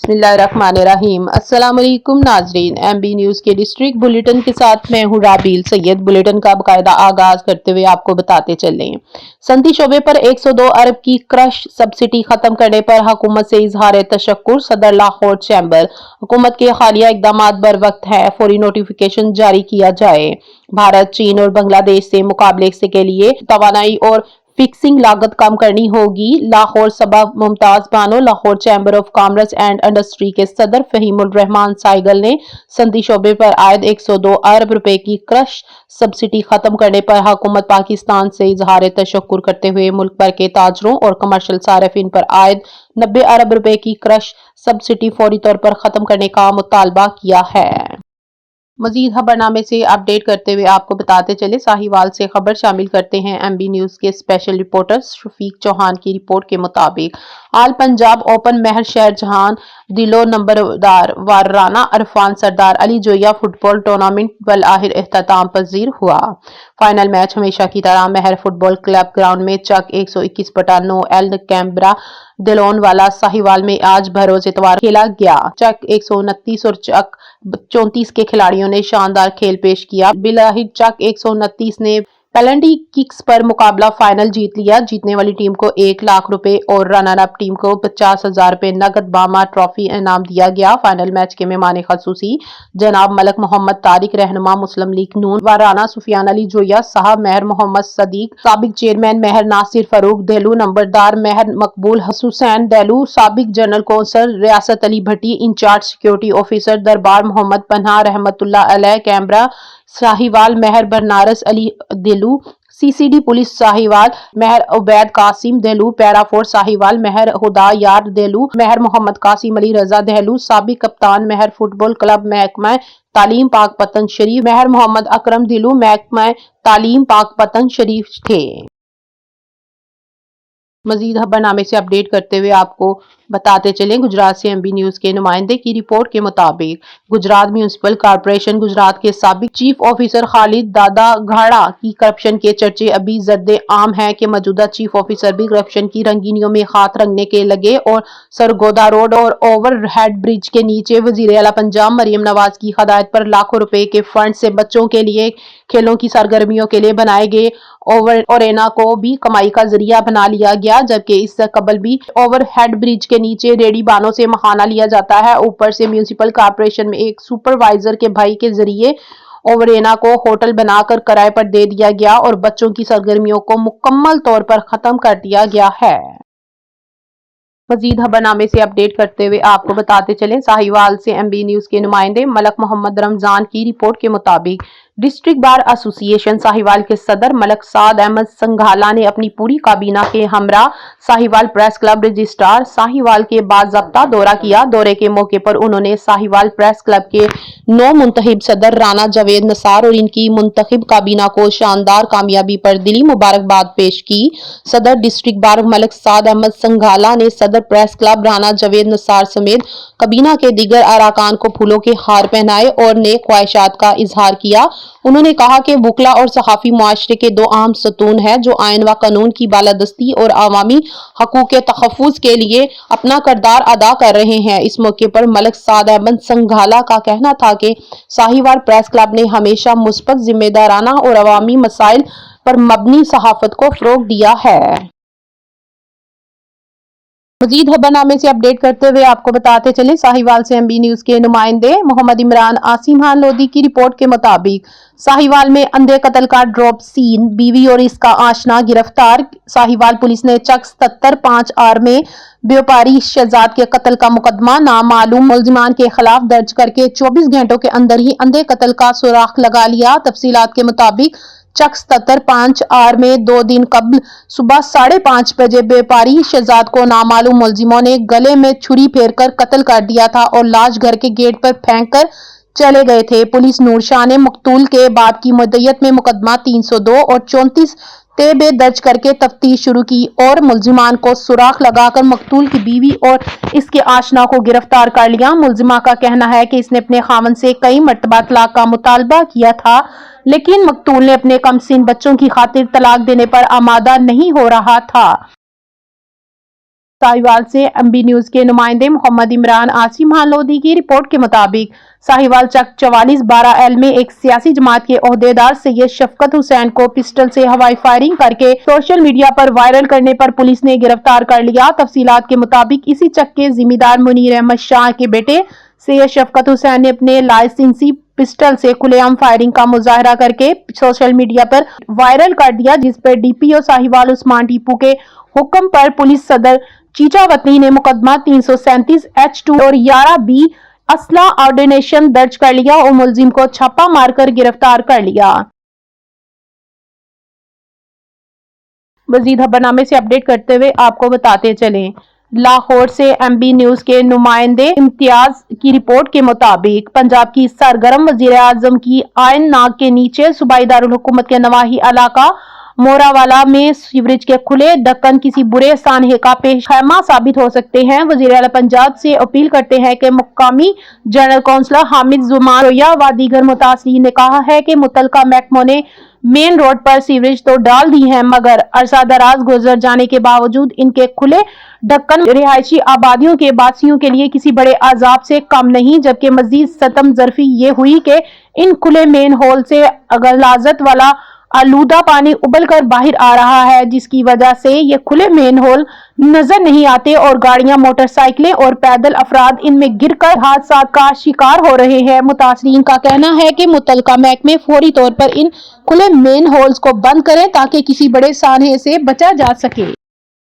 बिस्मिल्लाहिर्रहमानिर्रहीम। अस्सलाम वालेकुम नाजरीन, MB न्यूज़ के डिस्ट्रिक्ट बुलेटिन के साथ मैं हूँ राबील सैयद। बुलेटिन का बाकायदा आगाज करते हुए आपको बताते चलें, सनती शोबे पर 102 अरब की क्रश सब्सिडी खत्म करने पर हुकूमत से इजहार तशक्कुर। सदर लाहौर चैम्बर, हुकूमत के हालिया इकदामात बर वक्त है फौरी नोटिफिकेशन जारी किया जाए। भारत, चीन और बांग्लादेश से मुकाबले के लिए तवानाई और फिक्सिंग लागत कम करनी होगी। Lahore Saba Mumtaz Bano, Lahore chamber of commerce and industry के सदर फहीमुर रहमान साइगल ने सनती शोबे पर आयद 102 अरब रुपए की क्रश सब्सिडी खत्म करने पर हुकूमत पाकिस्तान से इजहार तशक्कुर करते हुए मुल्क भर के ताजरों और कमर्शियल सारिफिन पर आयद 90 अरब रुपए की क्रश सब्सिडी फौरी तौर पर खत्म करने का मुतालबा किया है। मजीद खबरनामे से अपडेट करते हुए आपको बताते चले, साहिवाल से खबर शामिल करते हैं MB न्यूज़ के स्पेशल रिपोर्टर शफीक चौहान की रिपोर्ट के मुताबिक आल पंजाब ओपन महर शहर जहान दिलो नंबरदार वाराना अरफान सरदार अली जोया फुटबॉल टूर्नामेंट बलाहिर इख्तिताम पजीर हुआ। फाइनल मैच हमेशा की तरह महर फुटबॉल क्लब ग्राउंड में चक 121/9 एल कैम्बरा दिलोन वाला साहिवाल में आज बरोज इतवार खेला गया। चक 129 और चक 34 के खिलाड़ियों ने शानदार खेल पेश किया। बिलाहिर चक 129 ने पेनल्टी किक्स पर मुकाबला फाइनल जीत लिया। जीतने वाली टीम को 1 लाख रुपए और रनर अप टीम को 50,000 रुपए नगद बामा ट्रॉफी इनाम दिया गया। फाइनल मैच के मेहमान खसूसी जनाब मलक मोहम्मद तारिक, रहनुमा मुस्लिम लीग नून वाराना, सुफियान अली जोया साहब, महर मोहम्मद सदीक, साबिक चेयरमैन महर नासिर फरूक देलू, नंबरदार महर मकबूल हुसैन देलू, साबिक जनरल कौंसल रियासत अली भट्टी, इंचार्ज सिक्योरिटी ऑफिसर दरबार मोहम्मद पन्हा रहमतुल्लाह अलैह, कैमरा साहिवाल महर बनारस अली देलू, CCD पुलिस साहिवाल महर उबैद कासिम देलू, पैरा फोर्स साहिवाल महर हुदा यार देलू, महर मोहम्मद कासिम अली रजा देलू, साबिक कप्तान महर फुटबॉल क्लब महकमा तालीम पाक पतन शरीफ महर मोहम्मद अकरम दिलू महकमा तालीम पाक पतन शरीफ थे। मजीद खबरनामे से अपडेट करते हुए आपको बताते चले, गुजरात से MB न्यूज़ के नुमाइंदे की रिपोर्ट के मुताबिक गुजरात म्यूनिसिपल कॉर्पोरेशन गुजरात के साबिक चीफ ऑफिसर खालिद दादा घाड़ा की करप्शन के चर्चे अभी जर्द आम है कि मौजूदा चीफ ऑफिसर भी करप्शन की रंगीनियों में हाथ रंगने के लगे और सरगोदा रोड और ओवर हेड ब्रिज के नीचे वजीर आला पंजाब मरियम नवाज की हदायत पर लाखों रुपए के फंड से बच्चों के लिए खेलों की सरगर्मियों के लिए बनाए गए ओवर ओरेना को भी कमाई का जरिया बना लिया गया, जबकि इससे कबल भी ओवर हेड ब्रिज के नीचे रेडी बानों से महाना लिया जाता है। ऊपर से म्यूनिसिपल कॉर्पोरेशन में एक सुपरवाइजर के भाई के जरिए ओवरेना को होटल बनाकर किराए पर दे दिया गया और बच्चों की सरगर्मियों को मुकम्मल तौर पर खत्म कर दिया गया है। मजीद खबरनामे से अपडेट करते हुए आपको बताते चलें, साहिवाल से MB न्यूज़ के नुमाइंदे मलक मोहम्मद रमजान की रिपोर्ट के मुताबिक डिस्ट्रिक्ट बार एसोसिएशन साहिवाल के सदर मलक साद अहमद संघाला ने अपनी पूरी काबीना के हमरा Sahiwal press club registrar Sahiwal के बाज़ाब्ता दौरा किया। दौरे के मौके पर उन्होंने साहिवाल प्रेस क्लब के 9 मुंतखब सदर राना जावेद निसार और इनकी मुंतखब काबीना को शानदार कामयाबी पर दिली मुबारकबाद पेश की। सदर डिस्ट्रिक्ट बार मलक साद अहमद संघाला ने सदर प्रेस क्लब राना जावेद निसार समेत काबीना के दीगर अरकान को फूलों के हार पहनाए और नेक ख्वाहिशात का इजहार किया। उन्होंने कहा कि वकला और सहाफी मुआशरे के 2 अहम सतून हैं जो आइन व कानून की बालादस्ती और अवामी हकूक के तहफ़्फ़ुज़ के लिए अपना किरदार अदा कर रहे हैं। इस मौके पर मलक साद अहमद संघाला का कहना था कि साहिवाल प्रेस क्लब ने हमेशा मुस्बत, जिम्मेदाराना और अवामी मसाइल पर मबनी सहाफत को फ़रोग़ दिया है। मजीद खबरनामे से अपडेट करते हुए आपको बताते चले, साहिवाल से MB न्यूज़ के नुमाइंदे मोहम्मद इमरान आसिम लोधी की रिपोर्ट के मुताबिक साहिवाल में अंधे कत्ल का ड्रॉप सीन, बीवी और इसका आशना गिरफ्तार। साहिवाल पुलिस ने चक 77/5 में व्यापारी शहजाद के कत्ल का मुकदमा नामालूम मुलजिमान के खिलाफ दर्ज करके 24 घंटों के अंदर ही अंधे कत्ल का सुराख लगा लिया। तफसीलात के मुताबिक चक 77/5 में 2 दिन कबल सुबह 5:30 बजे व्यापारी शहजाद को नामालूम मुलजिमों ने गले में छुरी फेरकर कत्ल कर दिया था और लाश घर के गेट पर फेंक कर चले गए थे। पुलिस नूरशाह ने मकतूल के बाप की मुद्दत में मुकदमा 302 और 34 तेबे दर्ज करके तफ्तीश शुरू की और मुलजिमान को सुराख लगाकर मकतूल की बीवी और इसके आशना को गिरफ्तार कर लिया। मुलजिमा का कहना है कि इसने अपने खामन से कई मर्तबा तलाक का मुतालबा किया था, लेकिन मकतूल ने अपने कमसिन बच्चों की खातिर तलाक देने पर आमादा नहीं हो रहा था। साहिवाल से एमबी न्यूज के नुमाइंदे मोहम्मद इमरान आसिम लोधी की रिपोर्ट के मुताबिक साहिवाल चक 4412L में एक सियासी जमात के ओहदेदार सैयद शफकत हुसैन को पिस्टल से हवाई फायरिंग करके सोशल मीडिया पर वायरल करने पर पुलिस ने गिरफ्तार कर लिया। तफसीलात के मुताबिक इसी चक के जिम्मेदार मुनीर अहमद शाह के बेटे सैयद शफकत हुसैन ने अपने लाइसेंसी पिस्टल से खुलेआम फायरिंग का मुजाहरा करके सोशल मीडिया पर वायरल कर दिया, जिस पर डीपीओ साहिवाल उस्मान टीपू के हुक्म पर पुलिस सदर चीचावतनी ने मुकदमा 337H2 और 11B असला ऑर्डिनेशन दर्ज कर लिया और मुलजिम को छापा मारकर गिरफ्तार कर लिया। मजीद खबरनामे से अपडेट करते हुए आपको बताते चलें, लाहौर से एमबी न्यूज के नुमाइंदे इम्तियाज की रिपोर्ट के मुताबिक पंजाब की सरगर्म वजीर आजम की आयन नाक के नीचे सूबाई दारुल हुकूमत के नवाही इलाका मोरावाला में सीवरेज के खुले ढक्कन किसी बुरे सानहे का पेशखैमा साबित हो सकते हैं। वजीर आला पंजाब से अपील करते हैं कि मुकामी जनरल काउंसलर हामिद जुमान रोया व दीगर मुतासरीन ने कहा है कि मुतलका महकमों ने मेन रोड पर सीवरेज तो डाल दी है, मगर अरसा दराज गुजर जाने के बावजूद इनके खुले ढक्कन रिहायशी आबादियों के बासियों के लिए किसी बड़े अजाब से कम नहीं। जबकि मजीद सतम जरफी ये हुई कि इन खुले मेन होल से गलाजत वाला आलूदा पानी उबल कर बाहर आ रहा है, जिसकी वजह से ये खुले मेन होल नजर नहीं आते और गाड़ियां, मोटरसाइकिलें और पैदल अफराद इनमें गिरकर हादसा का शिकार हो रहे हैं। मुतासरीन का कहना है कि मुतलका महकमे फौरी तौर पर इन खुले मेन होल्स को बंद करें ताकि किसी बड़े सानहे से बचा जा सके।